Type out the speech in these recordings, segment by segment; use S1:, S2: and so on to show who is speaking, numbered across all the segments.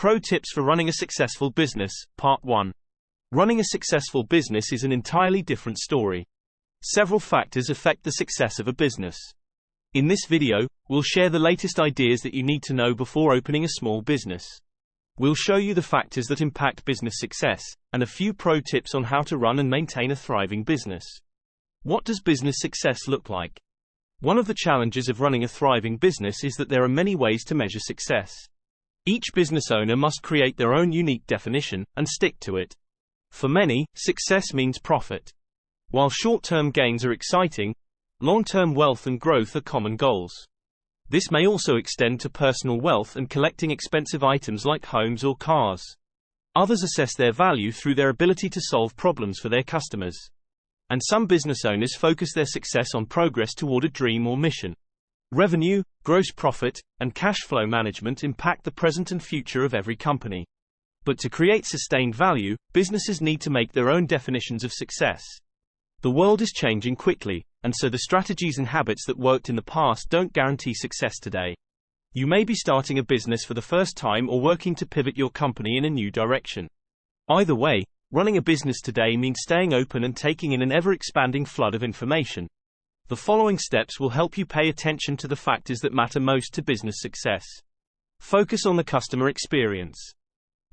S1: Pro Tips for Running a Successful Business, Part 1. Running a successful business is an entirely different story. Several factors affect the success of a business. In this video, we'll share the latest ideas that you need to know before opening a small business. We'll show you the factors that impact business success, and a few pro tips on how to run and maintain a thriving business. What does business success look like? One of the challenges of running a thriving business is that there are many ways to measure success. Each business owner must create their own unique definition, and stick to it. For many, success means profit. While short-term gains are exciting, long-term wealth and growth are common goals. This may also extend to personal wealth and collecting expensive items like homes or cars. Others assess their value through their ability to solve problems for their customers. And some business owners focus their success on progress toward a dream or mission. Revenue, gross profit, and cash flow management impact the present and future of every company. But to create sustained value, businesses need to make their own definitions of success. The world is changing quickly, and so the strategies and habits that worked in the past don't guarantee success today. You may be starting a business for the first time or working to pivot your company in a new direction. Either way, running a business today means staying open and taking in an ever-expanding flood of information. The following steps will help you pay attention to the factors that matter most to business success. Focus on the customer experience.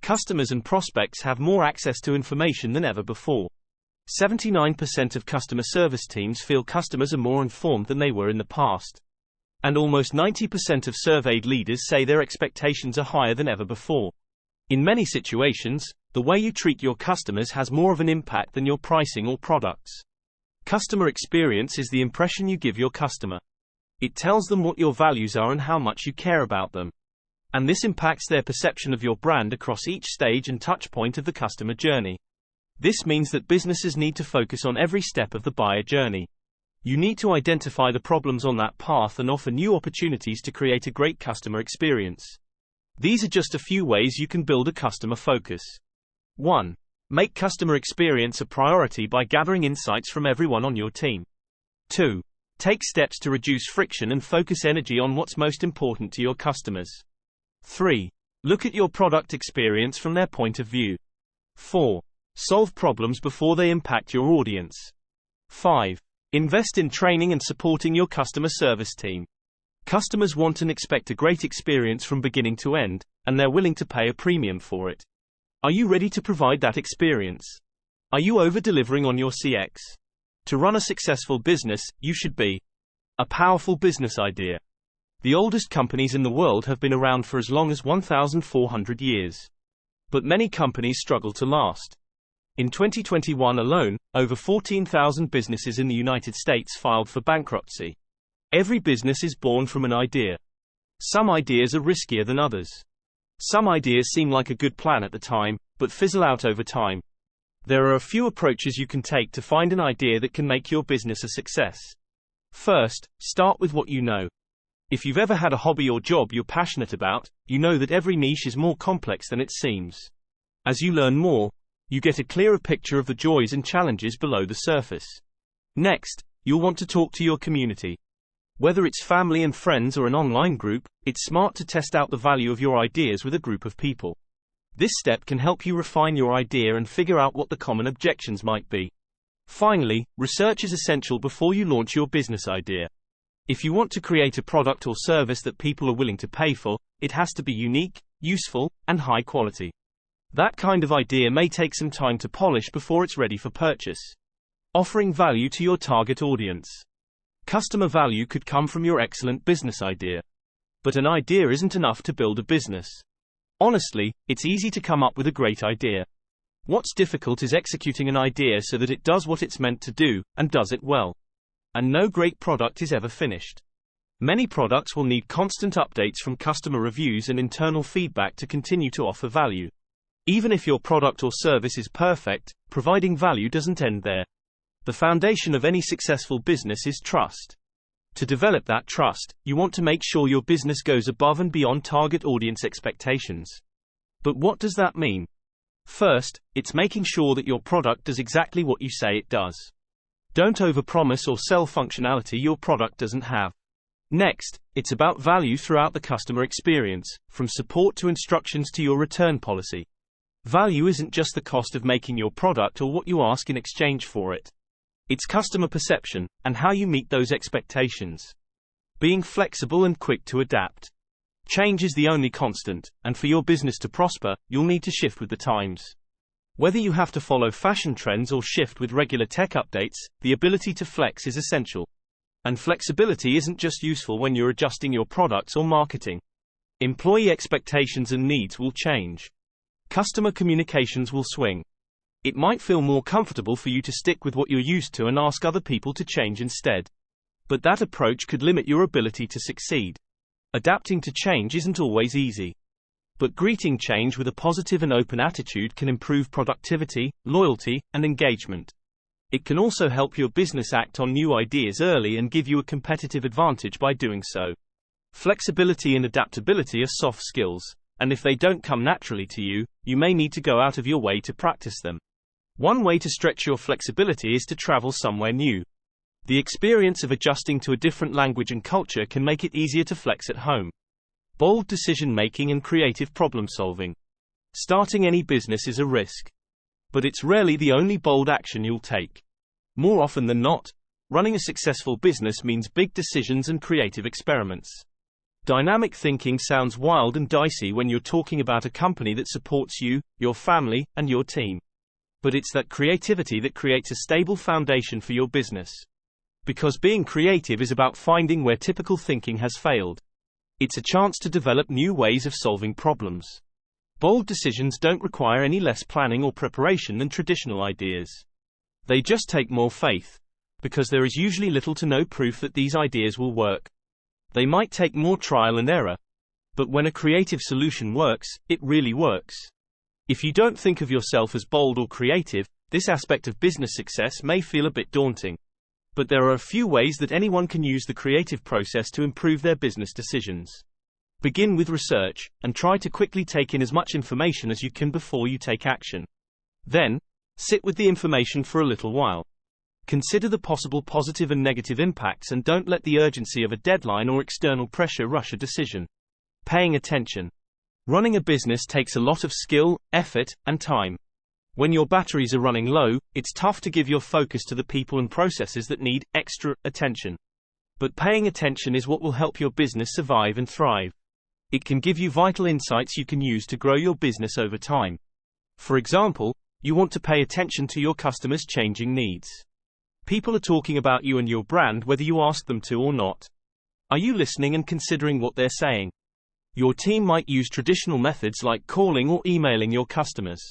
S1: Customers and prospects have more access to information than ever before. 79% of customer service teams feel customers are more informed than they were in the past. And almost 90% of surveyed leaders say their expectations are higher than ever before. In many situations, the way you treat your customers has more of an impact than your pricing or products. Customer experience is the impression you give your customer. It tells them what your values are and how much you care about them. And this impacts their perception of your brand across each stage and touch point of the customer journey. This means that businesses need to focus on every step of the buyer journey. You need to identify the problems on that path and offer new opportunities to create a great customer experience. These are just a few ways you can build a customer focus. 1. Make customer experience a priority by gathering insights from everyone on your team. 2. Take steps to reduce friction and focus energy on what's most important to your customers. 3. Look at your product experience from their point of view. 4. Solve problems before they impact your audience. 5. Invest in training and supporting your customer service team. Customers want and expect a great experience from beginning to end, and they're willing to pay a premium for it. Are you ready to provide that experience? Are you over-delivering on your CX? To run a successful business, you should be a powerful business idea. The oldest companies in the world have been around for as long as 1,400 years. But many companies struggle to last. In 2021 alone, over 14,000 businesses in the United States filed for bankruptcy. Every business is born from an idea. Some ideas are riskier than others. Some ideas seem like a good plan at the time, but fizzle out over time. There are a few approaches you can take to find an idea that can make your business a success. First, start with what you know. If you've ever had a hobby or job you're passionate about, you know that every niche is more complex than it seems. As you learn more, you get a clearer picture of the joys and challenges below the surface. Next, you'll want to talk to your community. Whether it's family and friends or an online group, it's smart to test out the value of your ideas with a group of people. This step can help you refine your idea and figure out what the common objections might be. Finally, research is essential before you launch your business idea. If you want to create a product or service that people are willing to pay for, it has to be unique, useful, and high quality. That kind of idea may take some time to polish before it's ready for purchase. Offering value to your target audience. Customer value could come from your excellent business idea. But an idea isn't enough to build a business. Honestly, it's easy to come up with a great idea. What's difficult is executing an idea so that it does what it's meant to do, and does it well. And no great product is ever finished. Many products will need constant updates from customer reviews and internal feedback to continue to offer value. Even if your product or service is perfect, providing value doesn't end there. The foundation of any successful business is trust. To develop that trust, you want to make sure your business goes above and beyond target audience expectations. But what does that mean? First, it's making sure that your product does exactly what you say it does. Don't overpromise or sell functionality your product doesn't have. Next, it's about value throughout the customer experience, from support to instructions to your return policy. Value isn't just the cost of making your product or what you ask in exchange for it. It's customer perception, and how you meet those expectations. Being flexible and quick to adapt. Change is the only constant, and for your business to prosper, you'll need to shift with the times. Whether you have to follow fashion trends or shift with regular tech updates, the ability to flex is essential. And flexibility isn't just useful when you're adjusting your products or marketing. Employee expectations and needs will change. Customer communications will swing. It might feel more comfortable for you to stick with what you're used to and ask other people to change instead. But that approach could limit your ability to succeed. Adapting to change isn't always easy. But greeting change with a positive and open attitude can improve productivity, loyalty, and engagement. It can also help your business act on new ideas early and give you a competitive advantage by doing so. Flexibility and adaptability are soft skills, and if they don't come naturally to you, you may need to go out of your way to practice them. One way to stretch your flexibility is to travel somewhere new. The experience of adjusting to a different language and culture can make it easier to flex at home. Bold decision-making and creative problem-solving. Starting any business is a risk. But it's rarely the only bold action you'll take. More often than not, running a successful business means big decisions and creative experiments. Dynamic thinking sounds wild and dicey when you're talking about a company that supports you, your family, and your team. But it's that creativity that creates a stable foundation for your business. Because being creative is about finding where typical thinking has failed. It's a chance to develop new ways of solving problems. Bold decisions don't require any less planning or preparation than traditional ideas. They just take more faith. Because there is usually little to no proof that these ideas will work. They might take more trial and error. But when a creative solution works, it really works. If you don't think of yourself as bold or creative, this aspect of business success may feel a bit daunting. But there are a few ways that anyone can use the creative process to improve their business decisions. Begin with research, and try to quickly take in as much information as you can before you take action. Then, sit with the information for a little while. Consider the possible positive and negative impacts and don't let the urgency of a deadline or external pressure rush a decision. Paying attention. Running a business takes a lot of skill, effort, and time. When your batteries are running low, it's tough to give your focus to the people and processes that need extra attention. But paying attention is what will help your business survive and thrive. It can give you vital insights you can use to grow your business over time. For example, you want to pay attention to your customers' changing needs. People are talking about you and your brand whether you ask them to or not. Are you listening and considering what they're saying? Your team might use traditional methods like calling or emailing your customers.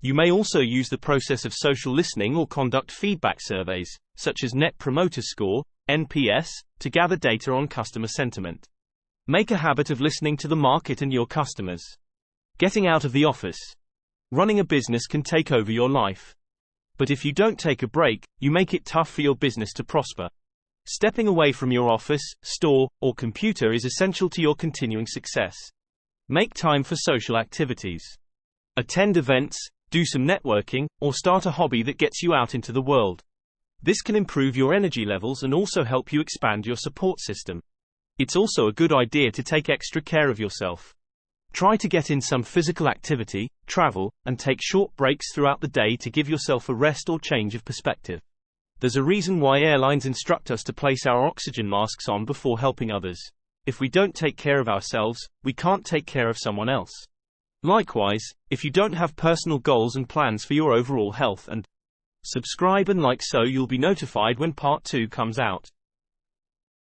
S1: You may also use the process of social listening or conduct feedback surveys, such as Net Promoter Score, NPS, to gather data on customer sentiment. Make a habit of listening to the market and your customers. Getting out of the office. Running a business can take over your life. But if you don't take a break, you make it tough for your business to prosper. Stepping away from your office, store, or computer is essential to your continuing success. Make time for social activities. Attend events, do some networking, or start a hobby that gets you out into the world. This can improve your energy levels and also help you expand your support system. It's also a good idea to take extra care of yourself. Try to get in some physical activity, travel, and take short breaks throughout the day to give yourself a rest or change of perspective. There's a reason why airlines instruct us to place our oxygen masks on before helping others. If we don't take care of ourselves, we can't take care of someone else. Likewise, if you don't have personal goals and plans for your overall health, and subscribe and like so you'll be notified when part 2 comes out.